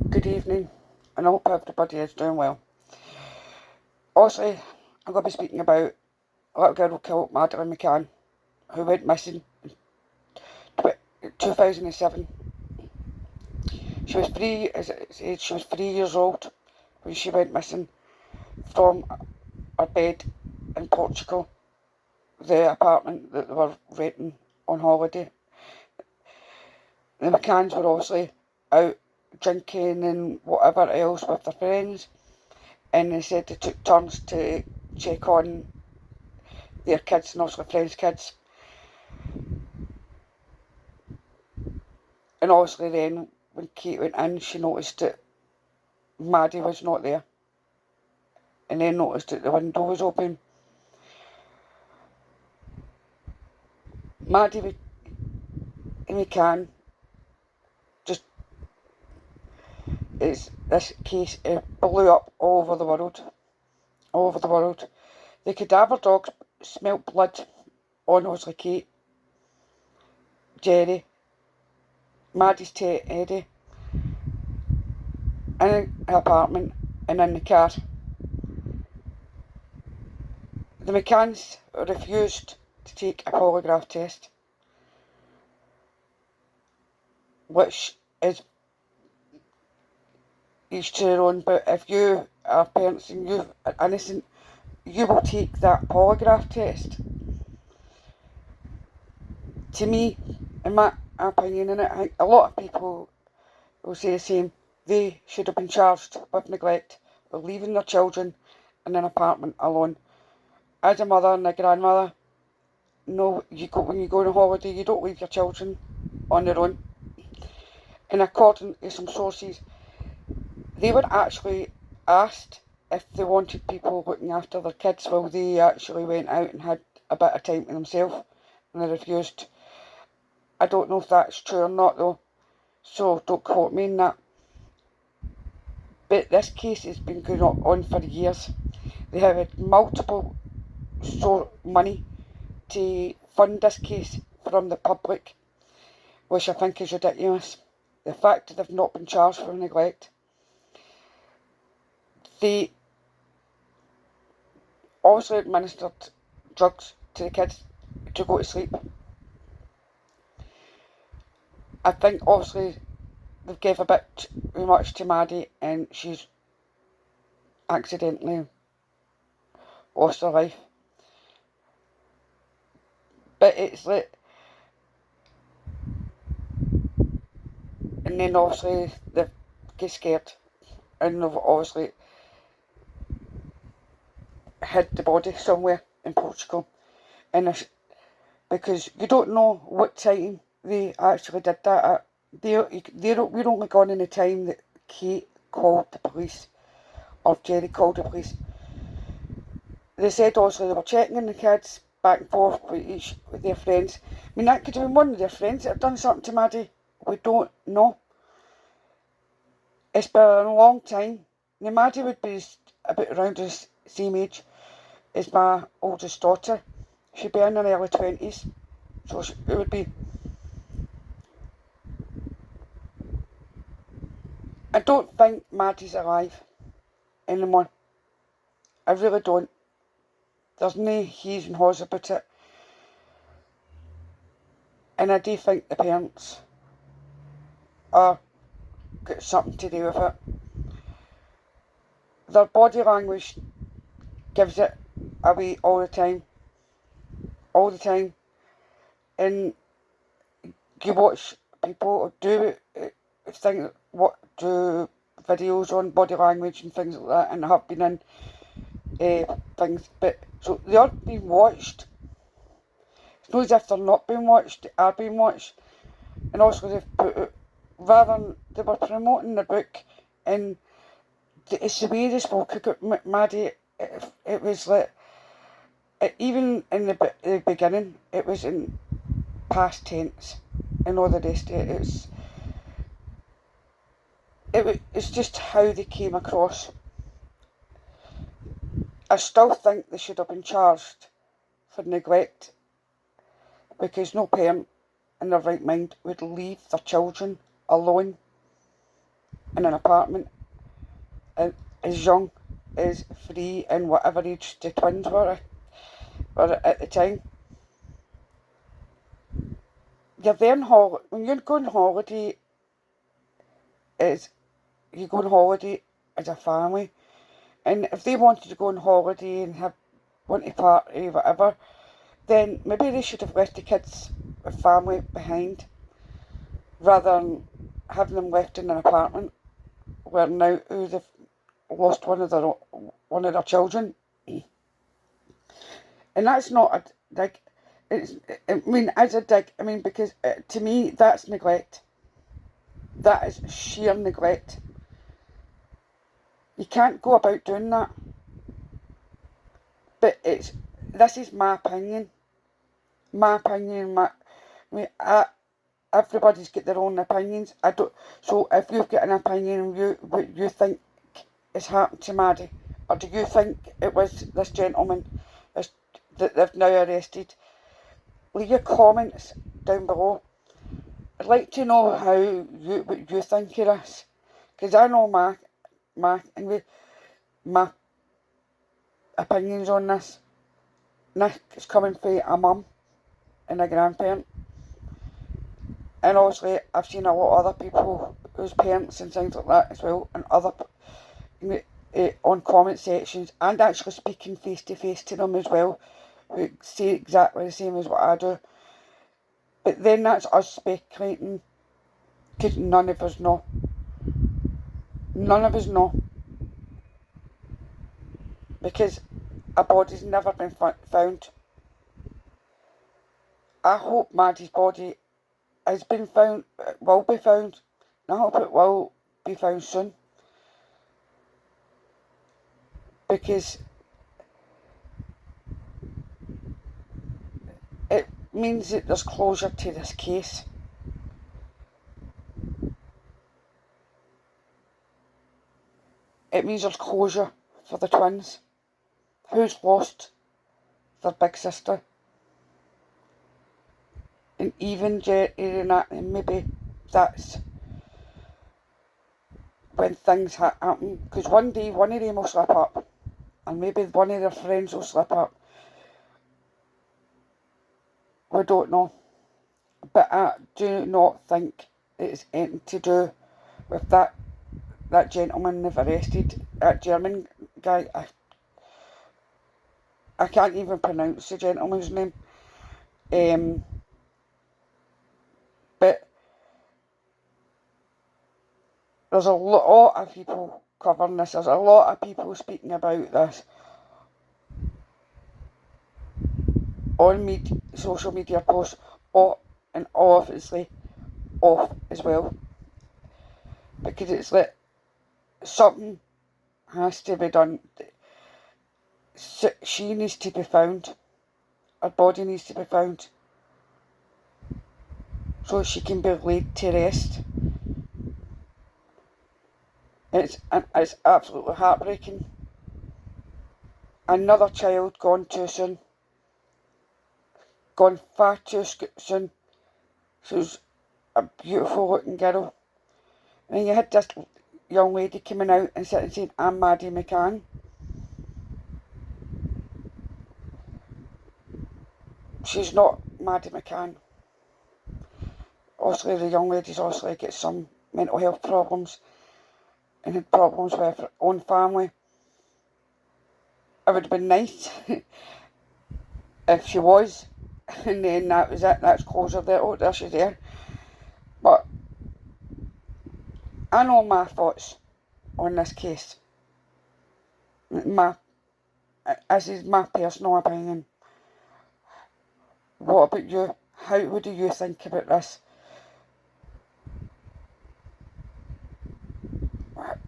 Good evening, and I hope everybody is doing well. Obviously, I'm going to be speaking about a little girl who killed Madeline McCann, who went missing in 2007. She was she was 3 years old when she went missing from her bed in Portugal, the apartment that they were renting on holiday. The McCanns were obviously out drinking and whatever else with their friends, and they said they took turns to check on their kids and also friends' kids. And obviously then, when Kate went in, she noticed that Maddie was not there. And then noticed that the window was open. Maddie McCann, just, this case blew up all over the world. All over the world. The cadaver dogs smelt blood on obviously Kate, Jerry, Maddie's Eddie, in her apartment and in the car. The McCanns refused to take a polygraph test, which is each to their own, but if you are parents and you are innocent, you will take that polygraph test. To me, in my opinion, and I think a lot of people will say the same, they should have been charged with neglect for leaving their children in an apartment alone. As a mother and a grandmother, no, when you go on a holiday, you don't leave your children on their own. And according to some sources, they were actually asked if they wanted people looking after their kids while they actually went out and had a bit of time to themselves, and they refused. I don't know if that's true or not though, so don't quote me on that. But this case has been going on for years. They have had multiple money to fund this case from the public, which I think is ridiculous. The fact that they've not been charged for neglect. They obviously administered drugs to the kids to go to sleep. I think obviously they gave a bit too much to Maddie and she's accidentally lost her life. But it's like, and then obviously they get scared and they've obviously hid the body somewhere in Portugal. And because you don't know what time they actually did that at. We're only gone in the time that Kate called the police, or Jerry called the police. They said also they were checking on the kids back and forth with their friends. I mean, that could have been one of their friends that had done something to Maddie. We don't know. It's been a long time. Now, Maddie would be about around the same age as my oldest daughter. She'd be in her early 20s. So it would be... I don't think Maddie's alive anymore. I really don't. There's no he's and haws about it. And I do think the parents are got something to do with it. Their body language gives it away all the time. All the time. And you watch people do do videos on body language and things like that, and I have been in things, but so they are being watched. It's not as if they're not being watched, they are being watched. And also they've put it, rather than they were promoting the book, and it's the way they spoke about Maddie. It was like, even in the beginning, it was in past tense and all the rest of it. It's just how they came across. I still think they should have been charged for neglect, because no parent in their right mind would leave their children alone in an apartment as young as 3 and whatever age the twins were at the time. You're there when you go on holiday, you go on holiday as a family, and if they wanted to go on holiday and want to party, whatever, then maybe they should have left the kids with family behind, rather than having them left in an apartment where now they've lost one of their children. And that's not a dig. As a dig, because to me that's neglect. That is sheer neglect. You can't go about doing that. But this is my opinion. Everybody's got their own opinions. So if you've got an opinion and what you think has happened to Maddie, or do you think it was this gentleman that they've now arrested, leave your comments down below. I'd like to know what you think of this, because I know my opinions on this. Nick is coming from a mum and a grandparent, and obviously I've seen a lot of other people whose parents and things like that as well, and other on comment sections, and actually speaking face to face to them as well, who say exactly the same as what I do. But then that's us speculating, because none of us know. None of us know. Because a body's never been found. I hope Maddie's body has been found, will be found, and I hope it will be found soon. Because it means that there's closure to this case. It means there's closure for the twins, who's lost their big sister. And even Jerry and that, and maybe that's when things happen, because one day one of them will slip up, and maybe one of their friends will slip up. We don't know. But I do not think it's anything to do with that gentleman they've arrested, that German guy. I can't even pronounce the gentleman's name. But there's a lot of people covering this. There's a lot of people speaking about this on social media posts, and obviously off as well. Because it's like something has to be done. She needs to be found. Her body needs to be found, so she can be laid to rest. It's absolutely heartbreaking. Another child gone too soon. Gone far too soon. She was a beautiful looking girl. And you had this young lady coming out and sitting saying, "I'm Maddie McCann." She's not Maddie McCann. Obviously the young lady's obviously got some mental health problems and had problems with her own family. It would have been nice if she was, and then that was it, that's closure there, oh there she's there. But I know my thoughts on this case. This is my personal opinion. What about you? What do you think about this?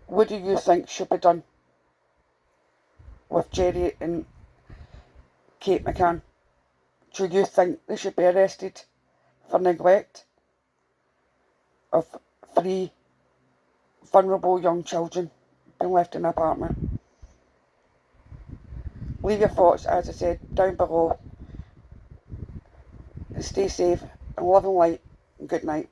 What do you think should be done with Jerry and Kate McCann? Do you think they should be arrested for neglect of 3 vulnerable young children being left in an apartment? Leave your thoughts, as I said, down below. And stay safe and love and light, and good night.